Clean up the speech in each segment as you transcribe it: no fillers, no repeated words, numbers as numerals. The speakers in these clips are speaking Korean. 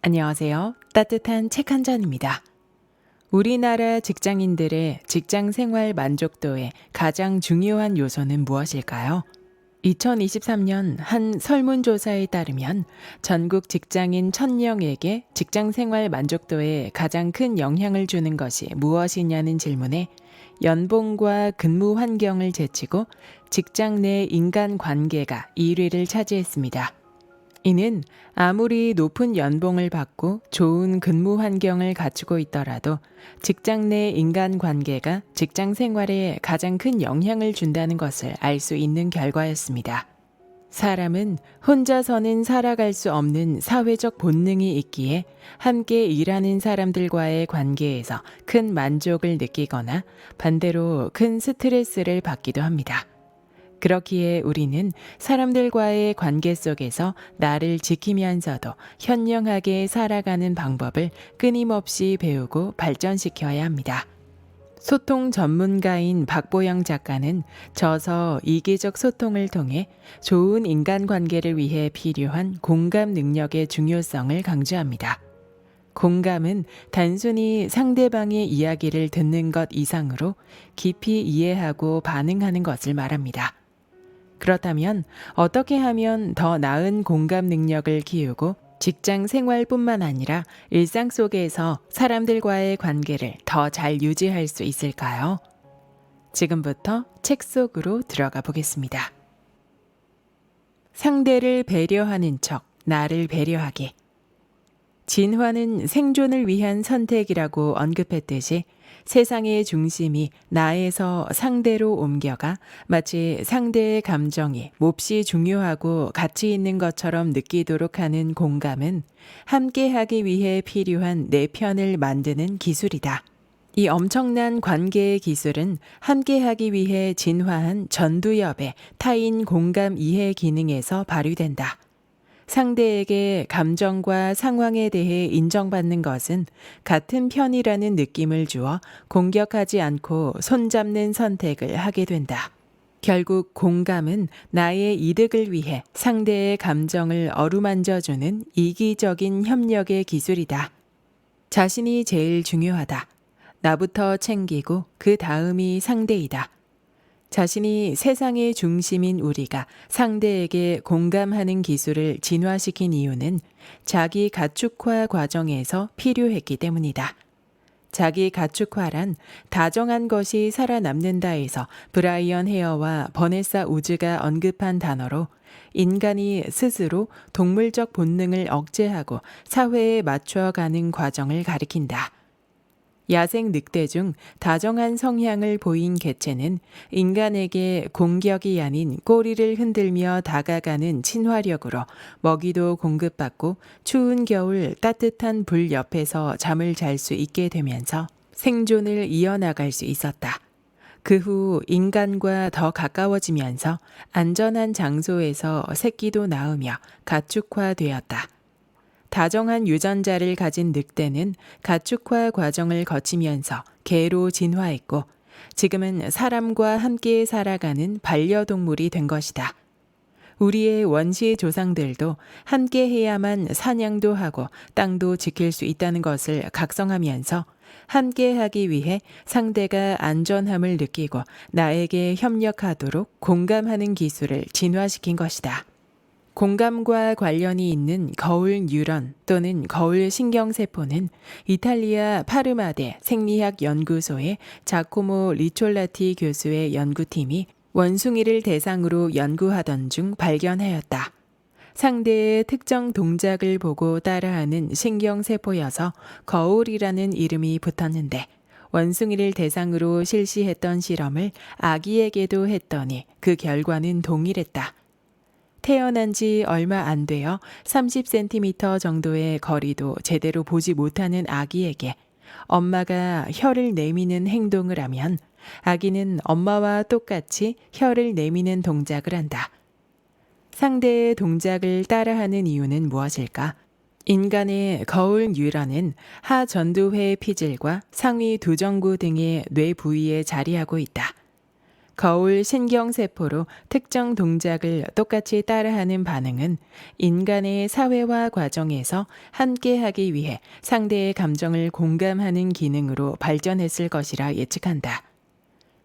안녕하세요. 따뜻한 책 한 잔입니다. 우리나라 직장인들의 직장 생활 만족도의 가장 중요한 요소는 무엇일까요? 2023년 한 설문조사에 따르면 전국 직장인 1000명에게 직장 생활 만족도에 가장 큰 영향을 주는 것이 무엇이냐는 질문에 연봉과 근무 환경을 제치고 직장 내 인간 관계가 1위를 차지했습니다. 이는 아무리 높은 연봉을 받고 좋은 근무 환경을 갖추고 있더라도 직장 내 인간 관계가 직장 생활에 가장 큰 영향을 준다는 것을 알 수 있는 결과였습니다. 사람은 혼자서는 살아갈 수 없는 사회적 본능이 있기에 함께 일하는 사람들과의 관계에서 큰 만족을 느끼거나 반대로 큰 스트레스를 받기도 합니다. 그렇기에 우리는 사람들과의 관계 속에서 나를 지키면서도 현명하게 살아가는 방법을 끊임없이 배우고 발전시켜야 합니다. 소통 전문가인 박보영 작가는 저서 이기적 소통을 통해 좋은 인간관계를 위해 필요한 공감 능력의 중요성을 강조합니다. 공감은 단순히 상대방의 이야기를 듣는 것 이상으로 깊이 이해하고 반응하는 것을 말합니다. 그렇다면 어떻게 하면 더 나은 공감 능력을 키우고 직장 생활뿐만 아니라 일상 속에서 사람들과의 관계를 더 잘 유지할 수 있을까요? 지금부터 책 속으로 들어가 보겠습니다. 상대를 배려하는 척, 나를 배려하기. 진화는 생존을 위한 선택이라고 언급했듯이 세상의 중심이 나에서 상대로 옮겨가 마치 상대의 감정이 몹시 중요하고 가치 있는 것처럼 느끼도록 하는 공감은 함께하기 위해 필요한 내 편을 만드는 기술이다. 이 엄청난 관계의 기술은 함께하기 위해 진화한 전두엽의 타인 공감 이해 기능에서 발휘된다. 상대에게 감정과 상황에 대해 인정받는 것은 같은 편이라는 느낌을 주어 공격하지 않고 손잡는 선택을 하게 된다. 결국 공감은 나의 이득을 위해 상대의 감정을 어루만져주는 이기적인 협력의 기술이다. 자신이 제일 중요하다. 나부터 챙기고 그 다음이 상대이다. 자신이 세상의 중심인 우리가 상대에게 공감하는 기술을 진화시킨 이유는 자기 가축화 과정에서 필요했기 때문이다. 자기 가축화란 다정한 것이 살아남는다에서 브라이언 헤어와 버네사 우즈가 언급한 단어로 인간이 스스로 동물적 본능을 억제하고 사회에 맞춰가는 과정을 가리킨다. 야생 늑대 중 다정한 성향을 보인 개체는 인간에게 공격이 아닌 꼬리를 흔들며 다가가는 친화력으로 먹이도 공급받고 추운 겨울 따뜻한 불 옆에서 잠을 잘 수 있게 되면서 생존을 이어나갈 수 있었다. 그 후 인간과 더 가까워지면서 안전한 장소에서 새끼도 낳으며 가축화되었다. 다정한 유전자를 가진 늑대는 가축화 과정을 거치면서 개로 진화했고 지금은 사람과 함께 살아가는 반려동물이 된 것이다. 우리의 원시 조상들도 함께 해야만 사냥도 하고 땅도 지킬 수 있다는 것을 각성하면서 함께 하기 위해 상대가 안전함을 느끼고 나에게 협력하도록 공감하는 기술을 진화시킨 것이다. 공감과 관련이 있는 거울 뉴런 또는 거울 신경세포는 이탈리아 파르마대 생리학 연구소의 자코모 리촐라티 교수의 연구팀이 원숭이를 대상으로 연구하던 중 발견하였다. 상대의 특정 동작을 보고 따라하는 신경세포여서 거울이라는 이름이 붙었는데 원숭이를 대상으로 실시했던 실험을 아기에게도 했더니 그 결과는 동일했다. 태어난 지 얼마 안 되어 30cm 정도의 거리도 제대로 보지 못하는 아기에게 엄마가 혀를 내미는 행동을 하면 아기는 엄마와 똑같이 혀를 내미는 동작을 한다. 상대의 동작을 따라하는 이유는 무엇일까? 인간의 거울 뉴런은 하전두회 피질과 상위 두정구 등의 뇌 부위에 자리하고 있다. 거울 신경세포로 특정 동작을 똑같이 따라하는 반응은 인간의 사회화 과정에서 함께하기 위해 상대의 감정을 공감하는 기능으로 발전했을 것이라 예측한다.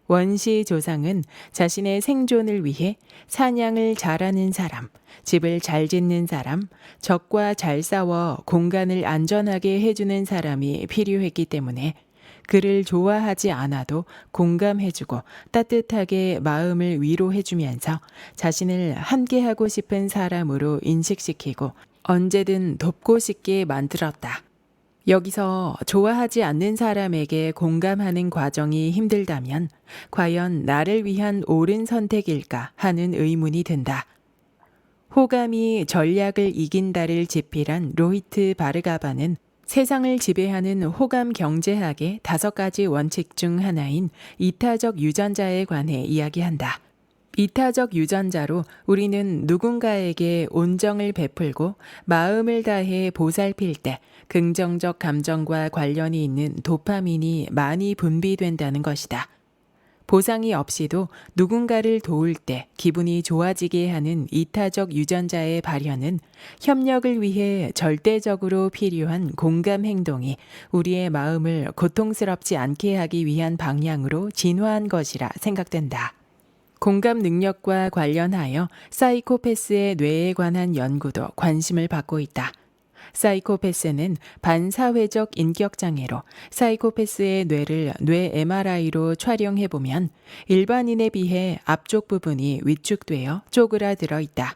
원시 조상은 자신의 생존을 위해 사냥을 잘하는 사람, 집을 잘 짓는 사람, 적과 잘 싸워 공간을 안전하게 해주는 사람이 필요했기 때문에 그를 좋아하지 않아도 공감해주고 따뜻하게 마음을 위로해주면서 자신을 함께하고 싶은 사람으로 인식시키고 언제든 돕고 싶게 만들었다. 여기서 좋아하지 않는 사람에게 공감하는 과정이 힘들다면 과연 나를 위한 옳은 선택일까 하는 의문이 든다. 호감이 전략을 이긴다를 집필한 로히트 바르가바는 세상을 지배하는 호감 경제학의 5가지 원칙 중 하나인 이타적 유전자에 관해 이야기한다. 이타적 유전자로 우리는 누군가에게 온정을 베풀고 마음을 다해 보살필 때 긍정적 감정과 관련이 있는 도파민이 많이 분비된다는 것이다. 보상이 없이도 누군가를 도울 때 기분이 좋아지게 하는 이타적 유전자의 발현은 협력을 위해 절대적으로 필요한 공감 행동이 우리의 마음을 고통스럽지 않게 하기 위한 방향으로 진화한 것이라 생각된다. 공감 능력과 관련하여 사이코패스의 뇌에 관한 연구도 관심을 받고 있다. 사이코패스는 반사회적 인격장애로 사이코패스의 뇌를 뇌 MRI로 촬영해보면 일반인에 비해 앞쪽 부분이 위축되어 쪼그라들어 있다.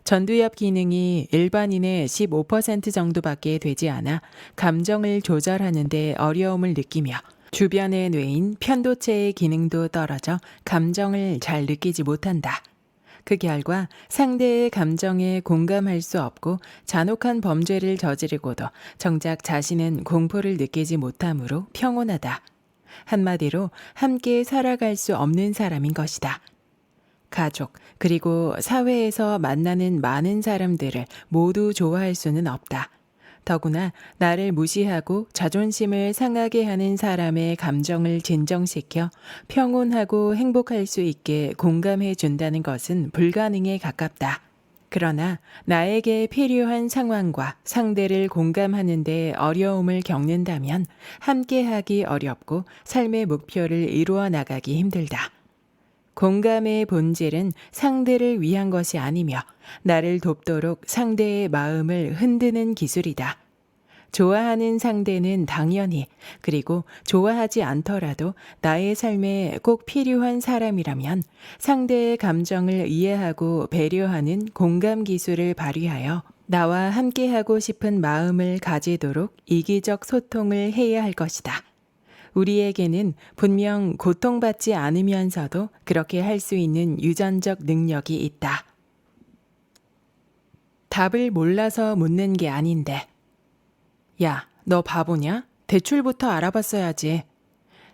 전두엽 기능이 일반인의 15% 정도밖에 되지 않아 감정을 조절하는 데 어려움을 느끼며 주변의 뇌인 편도체의 기능도 떨어져 감정을 잘 느끼지 못한다. 그 결과 상대의 감정에 공감할 수 없고 잔혹한 범죄를 저지르고도 정작 자신은 공포를 느끼지 못하므로 평온하다. 한마디로 함께 살아갈 수 없는 사람인 것이다. 가족, 그리고 사회에서 만나는 많은 사람들을 모두 좋아할 수는 없다. 더구나 나를 무시하고 자존심을 상하게 하는 사람의 감정을 진정시켜 평온하고 행복할 수 있게 공감해 준다는 것은 불가능에 가깝다. 그러나 나에게 필요한 상황과 상대를 공감하는 데 어려움을 겪는다면 함께하기 어렵고 삶의 목표를 이루어 나가기 힘들다. 공감의 본질은 상대를 위한 것이 아니며 나를 돕도록 상대의 마음을 흔드는 기술이다. 좋아하는 상대는 당연히, 그리고 좋아하지 않더라도 나의 삶에 꼭 필요한 사람이라면 상대의 감정을 이해하고 배려하는 공감 기술을 발휘하여 나와 함께하고 싶은 마음을 가지도록 이기적 소통을 해야 할 것이다. 우리에게는 분명 고통받지 않으면서도 그렇게 할 수 있는 유전적 능력이 있다. 답을 몰라서 묻는 게 아닌데. 야, 너 바보냐? 대출부터 알아봤어야지.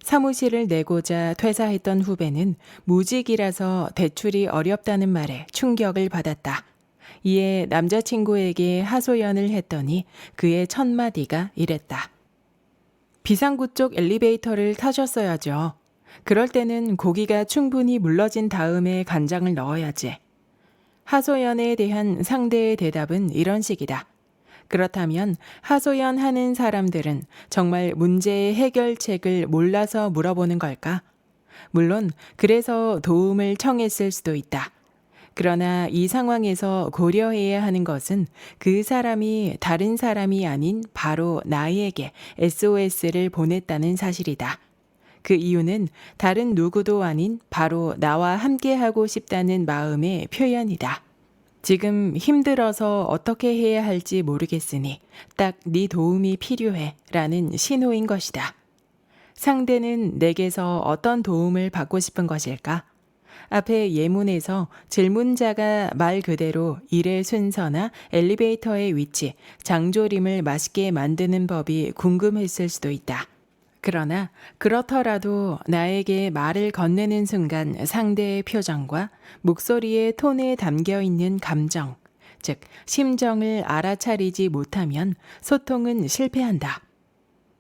사무실을 내고자 퇴사했던 후배는 무직이라서 대출이 어렵다는 말에 충격을 받았다. 이에 남자친구에게 하소연을 했더니 그의 첫 마디가 이랬다. 비상구 쪽 엘리베이터를 타셨어야죠. 그럴 때는 고기가 충분히 물러진 다음에 간장을 넣어야지. 하소연에 대한 상대의 대답은 이런 식이다. 그렇다면 하소연하는 사람들은 정말 문제의 해결책을 몰라서 물어보는 걸까? 물론 그래서 도움을 청했을 수도 있다. 그러나 이 상황에서 고려해야 하는 것은 그 사람이 다른 사람이 아닌 바로 나에게 SOS를 보냈다는 사실이다. 그 이유는 다른 누구도 아닌 바로 나와 함께하고 싶다는 마음의 표현이다. 지금 힘들어서 어떻게 해야 할지 모르겠으니 딱 네 도움이 필요해 라는 신호인 것이다. 상대는 내게서 어떤 도움을 받고 싶은 것일까? 앞에 예문에서 질문자가 말 그대로 일의 순서나 엘리베이터의 위치, 장조림을 맛있게 만드는 법이 궁금했을 수도 있다. 그러나 그렇더라도 나에게 말을 건네는 순간 상대의 표정과 목소리의 톤에 담겨 있는 감정, 즉 심정을 알아차리지 못하면 소통은 실패한다.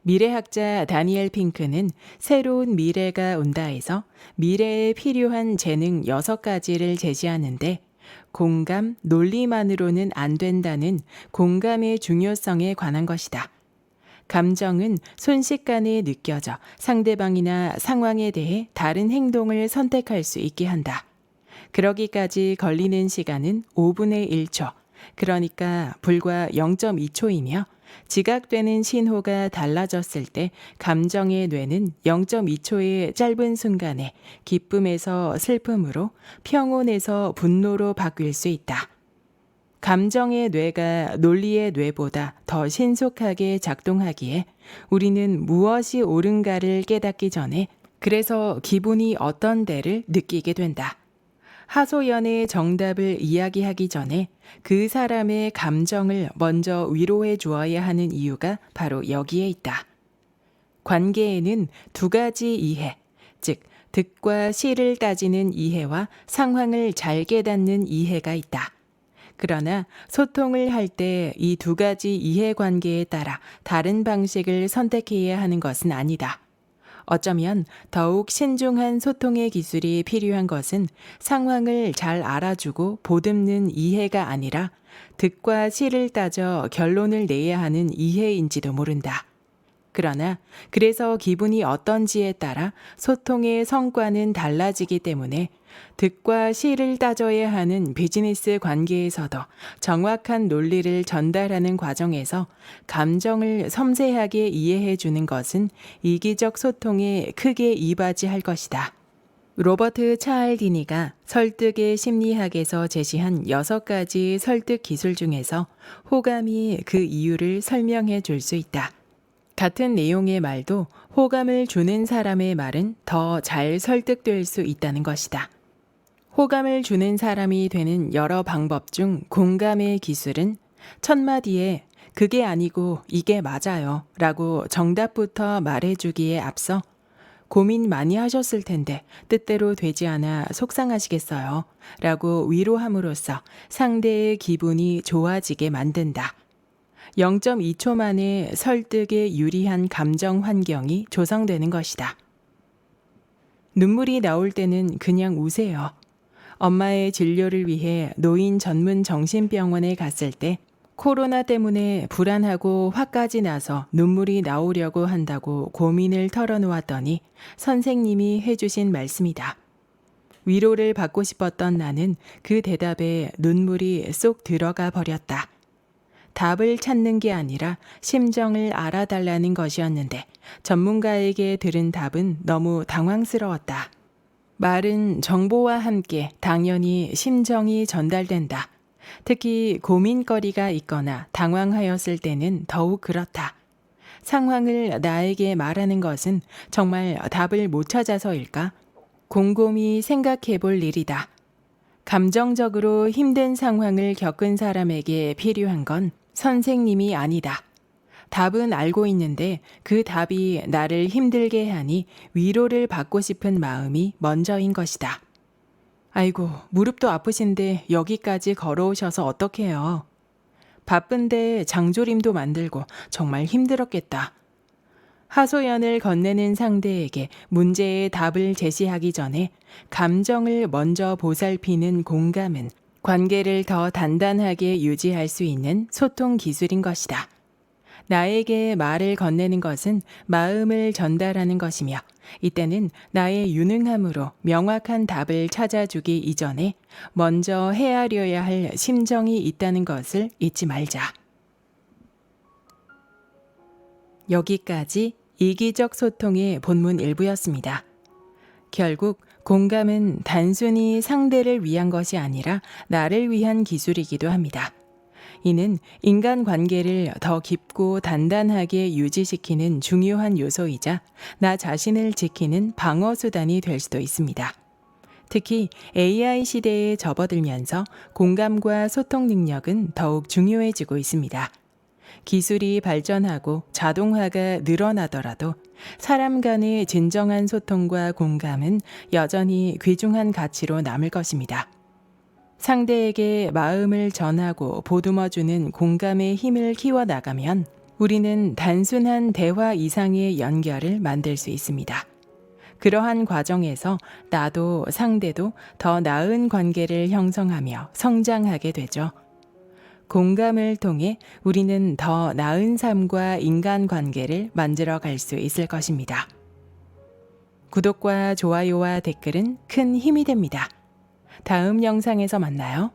미래학자 다니엘 핑크는 새로운 미래가 온다에서 미래에 필요한 재능 6가지를 제시하는데 공감, 논리만으로는 안 된다는 공감의 중요성에 관한 것이다. 감정은 순식간에 느껴져 상대방이나 상황에 대해 다른 행동을 선택할 수 있게 한다. 그러기까지 걸리는 시간은 5분의 1초, 그러니까 불과 0.2초이며 지각되는 신호가 달라졌을 때 감정의 뇌는 0.2초의 짧은 순간에 기쁨에서 슬픔으로, 평온에서 분노로 바뀔 수 있다. 감정의 뇌가 논리의 뇌보다 더 신속하게 작동하기에 우리는 무엇이 옳은가를 깨닫기 전에 그래서 기분이 어떤데를 느끼게 된다. 하소연의 정답을 이야기하기 전에 그 사람의 감정을 먼저 위로해 주어야 하는 이유가 바로 여기에 있다. 관계에는 2가지 이해, 즉 득과 실을 따지는 이해와 상황을 잘 깨닫는 이해가 있다. 그러나 소통을 할 때 이 2가지 이해관계에 따라 다른 방식을 선택해야 하는 것은 아니다. 어쩌면 더욱 신중한 소통의 기술이 필요한 것은 상황을 잘 알아주고 보듬는 이해가 아니라 득과 실을 따져 결론을 내야 하는 이해인지도 모른다. 그러나 그래서 기분이 어떤지에 따라 소통의 성과는 달라지기 때문에 득과 실을 따져야 하는 비즈니스 관계에서도 정확한 논리를 전달하는 과정에서 감정을 섬세하게 이해해 주는 것은 이기적 소통에 크게 이바지할 것이다. 로버트 차알디니가 설득의 심리학에서 제시한 6가지 설득 기술 중에서 호감이 그 이유를 설명해 줄 수 있다. 같은 내용의 말도 호감을 주는 사람의 말은 더 잘 설득될 수 있다는 것이다. 호감을 주는 사람이 되는 여러 방법 중 공감의 기술은 첫 마디에 그게 아니고 이게 맞아요 라고 정답부터 말해주기에 앞서 고민 많이 하셨을 텐데 뜻대로 되지 않아 속상하시겠어요 라고 위로함으로써 상대의 기분이 좋아지게 만든다. 0.2초 만에 설득에 유리한 감정 환경이 조성되는 것이다. 눈물이 나올 때는 그냥 우세요. 엄마의 진료를 위해 노인 전문 정신병원에 갔을 때 코로나 때문에 불안하고 화까지 나서 눈물이 나오려고 한다고 고민을 털어놓았더니 선생님이 해주신 말씀이다. 위로를 받고 싶었던 나는 그 대답에 눈물이 쏙 들어가 버렸다. 답을 찾는 게 아니라 심정을 알아달라는 것이었는데 전문가에게 들은 답은 너무 당황스러웠다. 말은 정보와 함께 당연히 심정이 전달된다. 특히 고민거리가 있거나 당황하였을 때는 더욱 그렇다. 상황을 나에게 말하는 것은 정말 답을 못 찾아서일까? 곰곰이 생각해 볼 일이다. 감정적으로 힘든 상황을 겪은 사람에게 필요한 건 선생님이 아니다. 답은 알고 있는데 그 답이 나를 힘들게 하니 위로를 받고 싶은 마음이 먼저인 것이다. 아이고, 무릎도 아프신데 여기까지 걸어오셔서 어떡해요. 바쁜데 장조림도 만들고 정말 힘들었겠다. 하소연을 건네는 상대에게 문제의 답을 제시하기 전에 감정을 먼저 보살피는 공감은 관계를 더 단단하게 유지할 수 있는 소통 기술인 것이다. 나에게 말을 건네는 것은 마음을 전달하는 것이며 이때는 나의 유능함으로 명확한 답을 찾아주기 이전에 먼저 헤아려야 할 심정이 있다는 것을 잊지 말자. 여기까지 이기적 소통의 본문 일부였습니다. 결국 공감은 단순히 상대를 위한 것이 아니라 나를 위한 기술이기도 합니다. 이는 인간관계를 더 깊고 단단하게 유지시키는 중요한 요소이자 나 자신을 지키는 방어수단이 될 수도 있습니다. 특히 AI 시대에 접어들면서 공감과 소통 능력은 더욱 중요해지고 있습니다. 기술이 발전하고 자동화가 늘어나더라도 사람 간의 진정한 소통과 공감은 여전히 귀중한 가치로 남을 것입니다. 상대에게 마음을 전하고 보듬어주는 공감의 힘을 키워나가면 우리는 단순한 대화 이상의 연결을 만들 수 있습니다. 그러한 과정에서 나도 상대도 더 나은 관계를 형성하며 성장하게 되죠. 공감을 통해 우리는 더 나은 삶과 인간관계를 만들어 갈 수 있을 것입니다. 구독과 좋아요와 댓글은 큰 힘이 됩니다. 다음 영상에서 만나요.